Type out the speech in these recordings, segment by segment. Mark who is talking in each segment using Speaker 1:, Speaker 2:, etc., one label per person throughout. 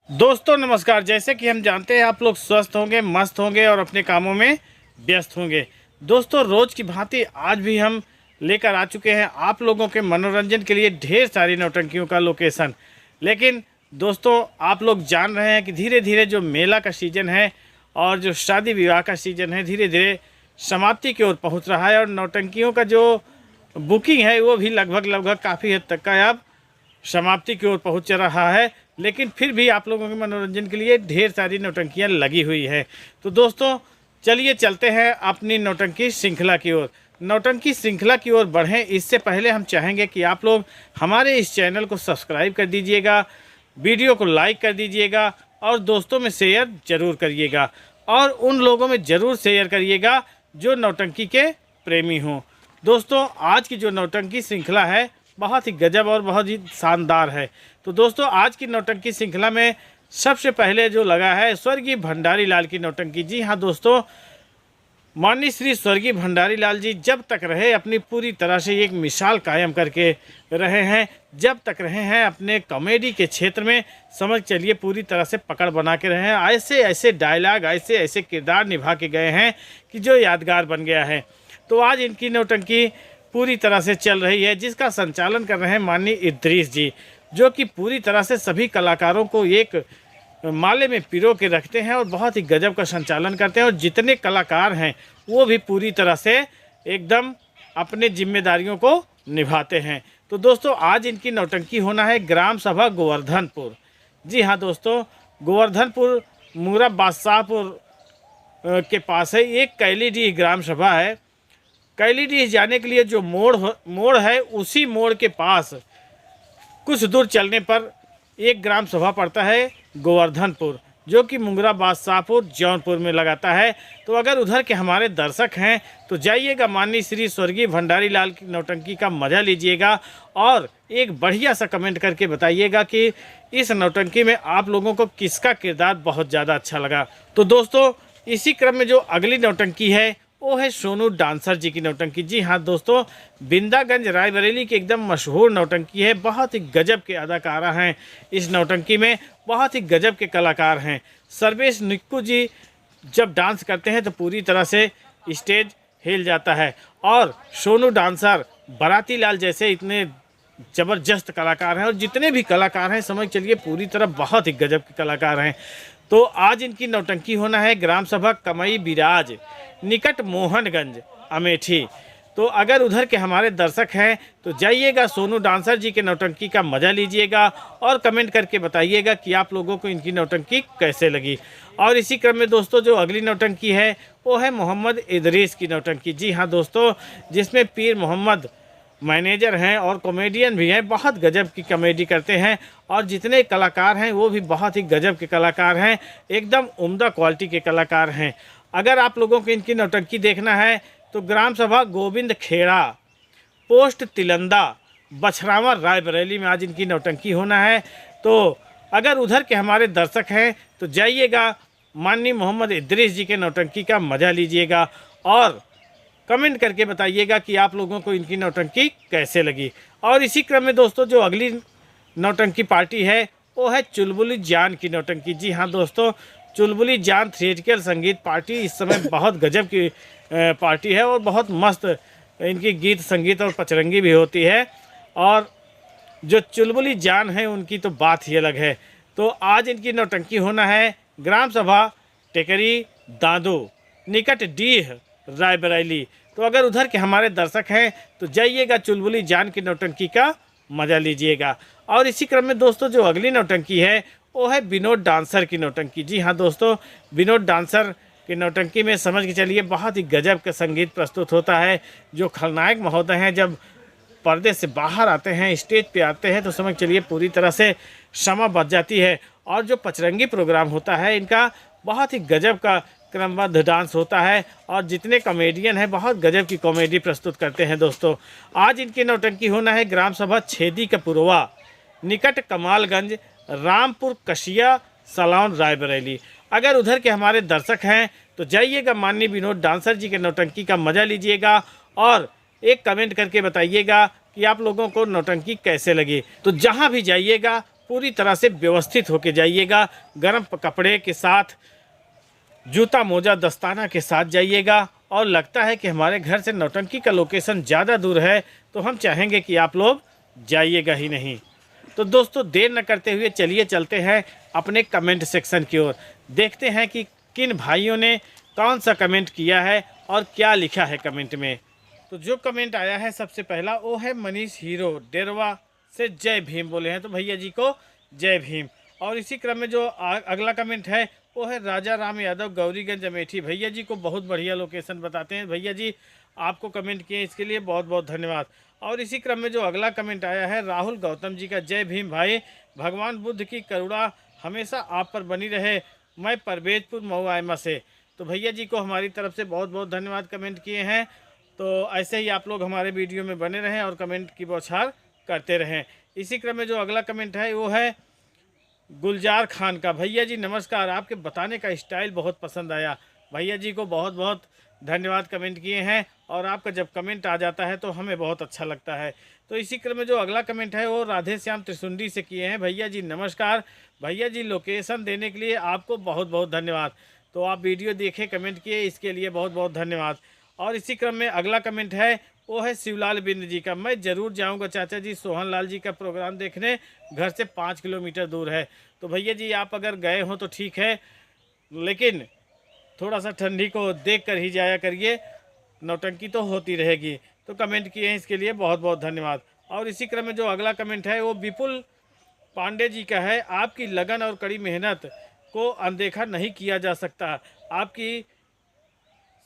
Speaker 1: दोस्तों नमस्कार। जैसे कि हम जानते हैं आप लोग स्वस्थ होंगे, मस्त होंगे और अपने कामों में व्यस्त होंगे। दोस्तों रोज़ की भांति आज भी हम लेकर आ चुके हैं आप लोगों के मनोरंजन के लिए ढेर सारी नौटंकियों का लोकेशन। लेकिन दोस्तों आप लोग जान रहे हैं कि धीरे धीरे जो मेला का सीज़न है और जो शादी विवाह का सीज़न है धीरे धीरे समाप्ति की ओर पहुँच रहा है और नौटंकियों का जो बुकिंग है वो भी लगभग काफ़ी हद तक का अब समाप्ति की ओर पहुँच रहा है। लेकिन फिर भी आप लोगों के मनोरंजन के लिए ढेर सारी नौटंकियां लगी हुई है। तो दोस्तों चलिए चलते हैं अपनी नौटंकी श्रृंखला की ओर। नौटंकी श्रृंखला की ओर बढ़ें इससे पहले हम चाहेंगे कि आप लोग हमारे इस चैनल को सब्सक्राइब कर दीजिएगा, वीडियो को लाइक कर दीजिएगा और दोस्तों में शेयर ज़रूर करिएगा और उन लोगों में ज़रूर शेयर करिएगा जो नौटंकी के प्रेमी हों। दोस्तों आज की जो नौटंकी श्रृंखला है बहुत ही गजब और बहुत ही शानदार है। तो दोस्तों आज की नौटंकी श्रृंखला में सबसे पहले जो लगा है स्वर्गीय भंडारी लाल की नौटंकी। जी हाँ दोस्तों, माननीय श्री स्वर्गीय भंडारी लाल जी जब तक रहे अपनी पूरी तरह से एक मिसाल कायम करके रहे हैं, जब तक रहे हैं अपने कॉमेडी के क्षेत्र में समझ चलिए पूरी तरह से पकड़ बना के रहे हैं। ऐसे ऐसे डायलॉग ऐसे ऐसे किरदार निभा के गए हैं कि जो यादगार बन गया है। तो आज इनकी नौटंकी पूरी तरह से चल रही है जिसका संचालन कर रहे हैं माननीय इद्रीस जी, जो कि पूरी तरह से सभी कलाकारों को एक माले में पिरो के रखते हैं और बहुत ही गजब का संचालन करते हैं और जितने कलाकार हैं वो भी पूरी तरह से एकदम अपने जिम्मेदारियों को निभाते हैं। तो दोस्तों आज इनकी नौटंकी होना है ग्राम सभा गोवर्धनपुर। जी हाँ दोस्तों, गोवर्धनपुर मुंगरा बादशाहपुर के पास है। एक कैलीडीह ग्राम सभा है। कैलीडीह जाने के लिए जो मोड़ है उसी मोड़ के पास कुछ दूर चलने पर एक ग्राम सभा पड़ता है गोवर्धनपुर, जो कि मुंगरा बादशाहपुर जौनपुर में लगाता है। तो अगर उधर के हमारे दर्शक हैं तो जाइएगा, माननीय श्री स्वर्गीय भंडारी लाल की नौटंकी का मज़ा लीजिएगा और एक बढ़िया सा कमेंट करके बताइएगा कि इस नौटंकी में आप लोगों को किसका किरदार बहुत ज़्यादा अच्छा लगा। तो दोस्तों इसी क्रम में जो अगली नौटंकी है वो है सोनू डांसर जी की नौटंकी। जी हाँ दोस्तों, बिंदागंज रायबरेली की एकदम मशहूर नौटंकी है। बहुत ही गजब के अदाकारा हैं इस नौटंकी में, बहुत ही गजब के कलाकार हैं। सर्वेश निक्कू जी जब डांस करते हैं तो पूरी तरह से स्टेज हिल जाता है और सोनू डांसर, बाराती लाल जैसे इतने ज़बरदस्त कलाकार हैं और जितने भी कलाकार हैं समझ चलिए पूरी तरह बहुत ही गजब के कलाकार हैं। तो आज इनकी नौटंकी होना है ग्राम सभा कमई बिराज निकट मोहनगंज अमेठी। तो अगर उधर के हमारे दर्शक हैं तो जाइएगा, सोनू डांसर जी के नौटंकी का मज़ा लीजिएगा और कमेंट करके बताइएगा कि आप लोगों को इनकी नौटंकी कैसे लगी। और इसी क्रम में दोस्तों जो अगली नौटंकी है वो है मोहम्मद इदरीस की नौटंकी। जी हाँ दोस्तों, जिसमें पीर मोहम्मद मैनेजर हैं और कॉमेडियन भी हैं, बहुत गजब की कॉमेडी करते हैं और जितने कलाकार हैं वो भी बहुत ही गजब के कलाकार हैं, एकदम उम्दा क्वालिटी के कलाकार हैं। अगर आप लोगों को इनकी नौटंकी देखना है तो ग्राम सभा गोविंद खेड़ा, पोस्ट तिलंदा, बछरावा रायबरेली में आज इनकी नौटंकी होना है। तो अगर उधर के हमारे दर्शक हैं तो जाइएगा, माननीय मोहम्मद इदरीस जी के नौटंकी का मज़ा लीजिएगा और कमेंट करके बताइएगा कि आप लोगों को इनकी नौटंकी कैसे लगी। और इसी क्रम में दोस्तों जो अगली नौटंकी पार्टी है वो है चुलबुली जान की नौटंकी। जी हाँ दोस्तों, चुलबुली जान थिएट्रिकल संगीत पार्टी इस समय बहुत गजब की पार्टी है और बहुत मस्त इनकी गीत संगीत और पचरंगी भी होती है। और जो चुलबुली जान है उनकी तो बात ही अलग है। तो आज इनकी नौटंकी होना है ग्राम सभा टेकरी दादू निकट डीह रायबरेली। तो अगर उधर के हमारे दर्शक हैं तो जाइएगा, चुलबुली जान की नौटंकी का मज़ा लीजिएगा। और इसी क्रम में दोस्तों जो अगली नौटंकी है वो है विनोद डांसर की नौटंकी। जी हाँ दोस्तों, विनोद डांसर की नौटंकी में समझ के चलिए बहुत ही गजब का संगीत प्रस्तुत होता है। जो खलनायक महोदय हैं जब पर्दे से बाहर आते हैं, स्टेज पे आते हैं तो समझ चलिए पूरी तरह से क्षमा बच जाती है। और जो पचरंगी प्रोग्राम होता है इनका बहुत ही गजब का क्रमबद्ध डांस होता है और जितने कॉमेडियन हैं बहुत गजब की कॉमेडी प्रस्तुत करते हैं। दोस्तों आज इनकी नौटंकी होना है ग्राम सभा छेदी कपुरवा निकट कमालगंज रामपुर कशिया सलौन रायबरेली। अगर उधर के हमारे दर्शक हैं तो जाइएगा, माननीय विनोद डांसर जी के नौटंकी का मज़ा लीजिएगा और एक कमेंट करके बताइएगा कि आप लोगों को नौटंकी कैसे लगी। तो जहाँ भी जाइएगा पूरी तरह से व्यवस्थित होके जाइएगा। गर्म कपड़े के साथ, जूता मोजा दस्ताना के साथ जाइएगा। और लगता है कि हमारे घर से नौटंकी का लोकेशन ज़्यादा दूर है, तो हम चाहेंगे कि आप लोग जाइएगा ही नहीं। तो दोस्तों, देर न करते हुए चलिए चलते हैं अपने कमेंट सेक्शन की ओर। देखते हैं कि किन भाइयों ने कौन सा कमेंट किया है और क्या लिखा है कमेंट में। तो जो कमेंट आया है सबसे पहला, वो है मनीष हीरो डेरवा से जय भीम बोले हैं, तो भैया जी को जय भीम। और इसी क्रम में जो अगला कमेंट है वो है राजा राम यादव गौरीगंज अमेठी। भैया जी को बहुत बढ़िया लोकेशन बताते हैं। भैया जी आपको कमेंट किए, इसके लिए बहुत बहुत धन्यवाद। और इसी क्रम में जो अगला कमेंट आया है राहुल गौतम जी का, जय भीम भाई, भगवान बुद्ध की करुणा हमेशा आप पर बनी रहे, मैं परवेजपुर मऊआयमा से। तो भैया जी को हमारी तरफ से बहुत बहुत धन्यवाद कमेंट किए हैं। तो ऐसे ही आप लोग हमारे वीडियो में बने रहें और कमेंट की बौछार करते रहें। इसी क्रम में जो अगला कमेंट है वो है गुलजार खान का। भैया जी नमस्कार, आपके बताने का स्टाइल बहुत पसंद आया। भैया जी को बहुत बहुत धन्यवाद कमेंट किए हैं। और आपका जब कमेंट आ जाता है तो हमें बहुत अच्छा लगता है। तो इसी क्रम में जो अगला कमेंट है वो राधे श्याम त्रिसुंडी से किए हैं। भैया जी नमस्कार, भैया जी लोकेशन देने के लिए आपको बहुत बहुत धन्यवाद। तो आप वीडियो देखे, कमेंट किए, इसके लिए बहुत बहुत धन्यवाद। और इसी क्रम में अगला कमेंट है वो है शिवलाल बिंद जी का, मैं ज़रूर जाऊंगा चाचा जी सोहन लाल जी का प्रोग्राम देखने, घर से 5 किलोमीटर दूर है। तो भैया जी आप अगर गए हो तो ठीक है, लेकिन थोड़ा सा ठंडी को देख कर ही जाया करिए, नौटंकी तो होती रहेगी। तो कमेंट किए हैं, इसके लिए बहुत बहुत धन्यवाद। और इसी क्रम में जो अगला कमेंट है वो विपुल पांडे जी का है, आपकी लगन और कड़ी मेहनत को अनदेखा नहीं किया जा सकता, आपकी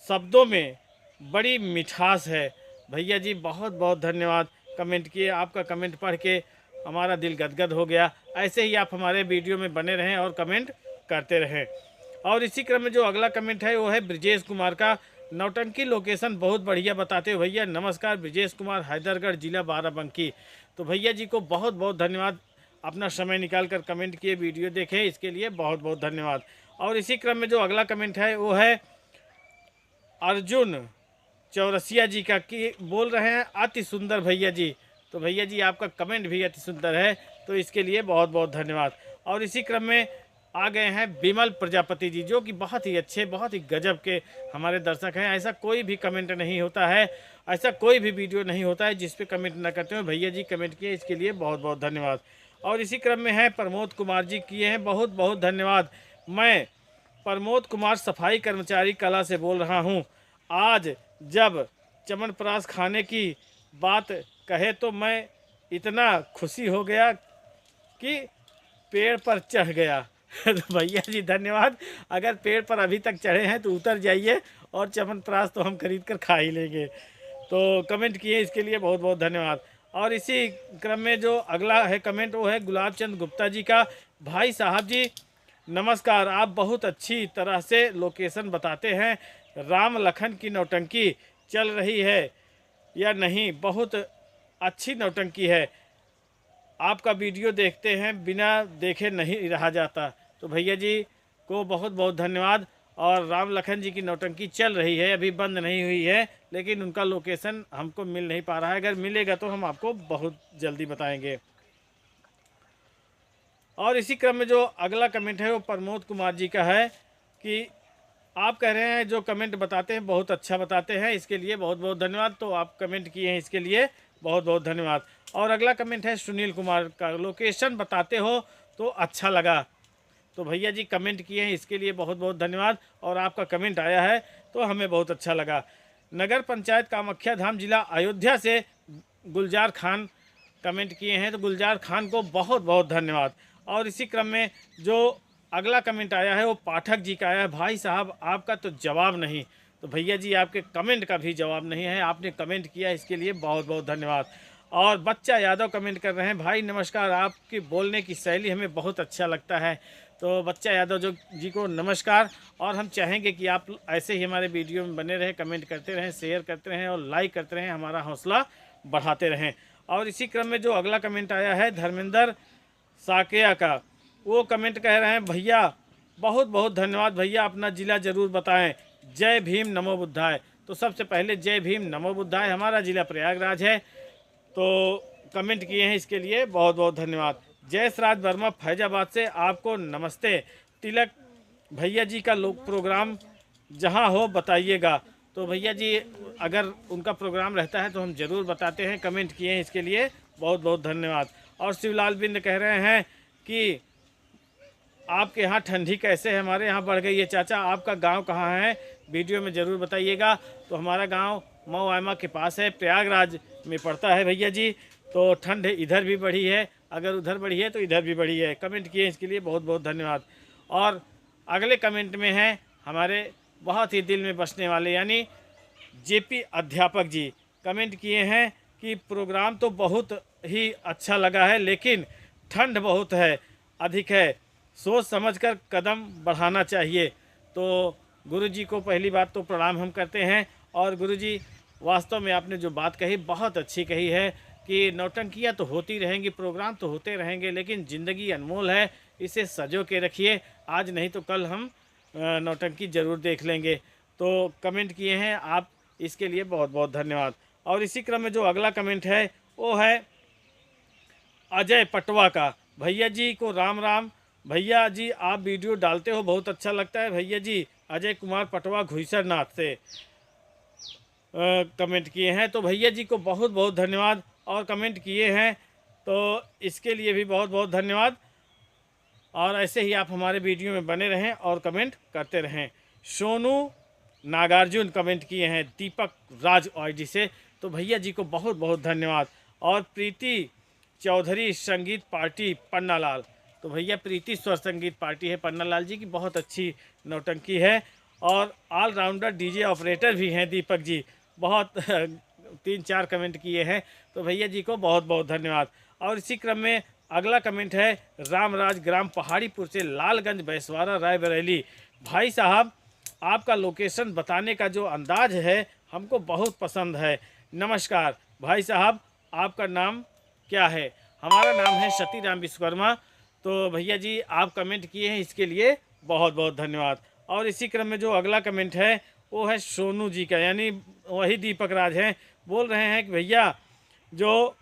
Speaker 1: शब्दों में बड़ी मिठास है। भैया जी बहुत बहुत धन्यवाद कमेंट किए, आपका कमेंट पढ़ के हमारा दिल गदगद हो गया। ऐसे ही आप हमारे वीडियो में बने रहें और कमेंट करते रहें। और इसी क्रम में जो अगला कमेंट है वो है ब्रिजेश कुमार का, नौटंकी लोकेशन बहुत बढ़िया बताते हो भैया, नमस्कार। ब्रिजेश कुमार, हैदरगढ़ जिला बाराबंकी। तो भैया जी को बहुत बहुत धन्यवाद, अपना समय निकाल कर कमेंट किए, वीडियो देखे, इसके लिए बहुत बहुत धन्यवाद। और इसी क्रम में जो अगला कमेंट है वो है अर्जुन चौरसिया जी का, कि बोल रहे हैं अति सुंदर भैया जी। तो भैया जी आपका कमेंट भी अति सुंदर है, तो इसके लिए बहुत बहुत धन्यवाद। और इसी क्रम में आ गए हैं विमल प्रजापति जी, जो कि बहुत ही अच्छे, बहुत ही गजब के हमारे दर्शक हैं। ऐसा कोई भी कमेंट नहीं होता है, ऐसा कोई भी वीडियो नहीं होता है जिस पे कमेंट ना करते हो। भैया जी कमेंट किए, इसके लिए बहुत बहुत धन्यवाद। और इसी क्रम में है प्रमोद कुमार जी, किए हैं, बहुत बहुत धन्यवाद। मैं प्रमोद कुमार सफाई कर्मचारी कला से बोल रहा हूँ। आज जब चमनप्राश खाने की बात कहे तो मैं इतना खुशी हो गया कि पेड़ पर चढ़ गया। तो भैया जी धन्यवाद, अगर पेड़ पर अभी तक चढ़े हैं तो उतर जाइए, और चमनप्राश तो हम खरीद कर खा ही लेंगे। तो कमेंट किए, इसके लिए बहुत बहुत धन्यवाद। और इसी क्रम में जो अगला है कमेंट वो है गुलाब चंद गुप्ता जी का, भाई साहब जी नमस्कार, आप बहुत अच्छी तरह से लोकेशन बताते हैं। राम लखन की नौटंकी चल रही है या नहीं, बहुत अच्छी नौटंकी है, आपका वीडियो देखते हैं, बिना देखे नहीं रहा जाता। तो भैया जी को बहुत बहुत धन्यवाद। और राम लखन जी की नौटंकी चल रही है, अभी बंद नहीं हुई है, लेकिन उनका लोकेशन हमको मिल नहीं पा रहा है। अगर मिलेगा तो हम आपको बहुत जल्दी बताएंगे। और इसी क्रम में जो अगला कमेंट है वो प्रमोद कुमार जी का है, कि आप कह रहे हैं जो कमेंट बताते हैं बहुत अच्छा बताते हैं, इसके लिए बहुत बहुत धन्यवाद। तो आप कमेंट किए हैं, इसके लिए बहुत बहुत धन्यवाद। और अगला कमेंट है सुनील कुमार का, लोकेशन बताते हो तो अच्छा लगा। तो भैया जी कमेंट किए हैं, इसके लिए बहुत बहुत धन्यवाद। और आपका कमेंट आया है तो हमें बहुत अच्छा लगा। नगर पंचायत कामाख्या धाम जिला अयोध्या से गुलजार खान कमेंट किए हैं, तो गुलजार खान को बहुत बहुत धन्यवाद। और इसी क्रम में जो अगला कमेंट आया है वो पाठक जी का आया है, भाई साहब आपका तो जवाब नहीं। तो भैया जी आपके कमेंट का भी जवाब नहीं है, आपने कमेंट किया, इसके लिए बहुत बहुत धन्यवाद। और बच्चा यादव कमेंट कर रहे हैं, भाई नमस्कार, आपकी बोलने की शैली हमें बहुत अच्छा लगता है। तो बच्चा यादव जी को नमस्कार। और हम चाहेंगे कि आप ऐसे ही हमारे वीडियो में बने रहें, कमेंट करते रहें, शेयर करते रहें और लाइक करते रहें, हमारा हौसला बढ़ाते रहें। और इसी क्रम में जो अगला कमेंट आया है धर्मेंद्र साकेया का, वो कमेंट कह रहे हैं, भैया बहुत बहुत धन्यवाद भैया, अपना ज़िला ज़रूर बताएं, जय भीम नमो बुद्धाय। तो सबसे पहले जय भीम नमो बुद्धाय, हमारा ज़िला प्रयागराज है। तो कमेंट किए हैं, इसके लिए बहुत बहुत धन्यवाद। जयेश राज वर्मा फैजाबाद से आपको नमस्ते। तिलक भैया जी का लोक प्रोग्राम जहां हो बताइएगा। तो भैया जी अगर उनका प्रोग्राम रहता है तो हम ज़रूर बताते हैं, कमेंट किए हैं इसके लिए बहुत बहुत धन्यवाद। और शिवलाल बिंद कह रहे हैं कि आपके यहाँ ठंडी कैसे है? हमारे यहाँ बढ़ गई है। चाचा आपका गांव कहाँ है? वीडियो में ज़रूर बताइएगा। तो हमारा गांव मऊ आयमा के पास है, प्रयागराज में पड़ता है भैया जी। तो ठंड इधर भी बढ़ी है, अगर उधर बढ़ी है तो इधर भी बढ़ी है। कमेंट किए इसके लिए बहुत बहुत धन्यवाद। और अगले कमेंट में हैं हमारे बहुत ही दिल में बसने वाले यानी जेपी अध्यापक जी। कमेंट किए हैं कि प्रोग्राम तो बहुत ही अच्छा लगा है, लेकिन ठंड बहुत है, अधिक है, सोच समझकर कदम बढ़ाना चाहिए। तो गुरुजी को पहली बात तो प्रणाम हम करते हैं। और गुरुजी वास्तव में आपने जो बात कही बहुत अच्छी कही है कि नौटंकियाँ तो होती रहेंगी, प्रोग्राम तो होते रहेंगे, लेकिन ज़िंदगी अनमोल है, इसे सजो के रखिए। आज नहीं तो कल हम नौटंकी ज़रूर देख लेंगे। तो कमेंट किए हैं आप, इसके लिए बहुत बहुत धन्यवाद। और इसी क्रम में जो अगला कमेंट है वो है अजय पटवा का। भैया जी को राम राम। भैया जी आप वीडियो डालते हो, बहुत अच्छा लगता है भैया जी। अजय कुमार पटवा घुईसर नाथ से कमेंट किए हैं। तो भैया जी को बहुत बहुत धन्यवाद और कमेंट किए हैं, तो इसके लिए भी बहुत बहुत धन्यवाद। और ऐसे ही आप हमारे वीडियो में बने रहें और कमेंट करते रहें। सोनू नागार्जुन कमेंट किए हैं दीपक राज आईडी से। तो भैया जी को बहुत बहुत धन्यवाद। और प्रीति चौधरी संगीत पार्टी पन्नालाल। तो भैया प्रीति स्वर संगीत पार्टी है पन्नालाल जी की, बहुत अच्छी नौटंकी है। और ऑलराउंडर डीजे ऑपरेटर भी हैं दीपक जी, बहुत 3-4 कमेंट किए हैं। तो भैया जी को बहुत बहुत धन्यवाद। और इसी क्रम में अगला कमेंट है रामराज ग्राम पहाड़ीपुर से, लालगंज बैसवारा रायबरेली। भाई साहब आपका लोकेशन बताने का जो अंदाज है हमको बहुत पसंद है। नमस्कार भाई साहब, आपका नाम क्या है? हमारा नाम है सतीराम विश्वकर्मा। तो भैया जी आप कमेंट किए हैं, इसके लिए बहुत बहुत धन्यवाद। और इसी क्रम में जो अगला कमेंट है वो है सोनू जी का, यानी वही दीपक राज हैं। बोल रहे हैं कि भैया जो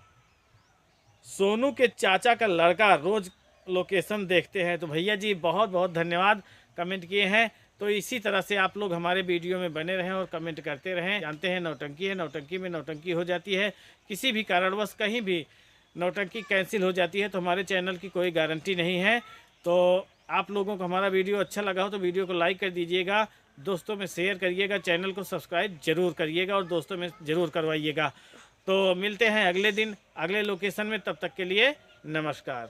Speaker 1: सोनू के चाचा का लड़का रोज़ लोकेशन देखते हैं। तो भैया जी बहुत बहुत धन्यवाद, कमेंट किए हैं। तो इसी तरह से आप लोग हमारे वीडियो में बने रहें और कमेंट करते रहें। जानते हैं नौटंकी है, नौटंकी में नौटंकी हो जाती है, किसी भी कारणवश कहीं भी नौटंकी कैंसिल हो जाती है तो हमारे चैनल की कोई गारंटी नहीं है। तो आप लोगों को हमारा वीडियो अच्छा लगा हो तो वीडियो को लाइक कर दीजिएगा, दोस्तों में शेयर करिएगा, चैनल को सब्सक्राइब जरूर करिएगा और दोस्तों में ज़रूर करवाइएगा। तो मिलते हैं अगले दिन अगले लोकेशन में, तब तक के लिए नमस्कार।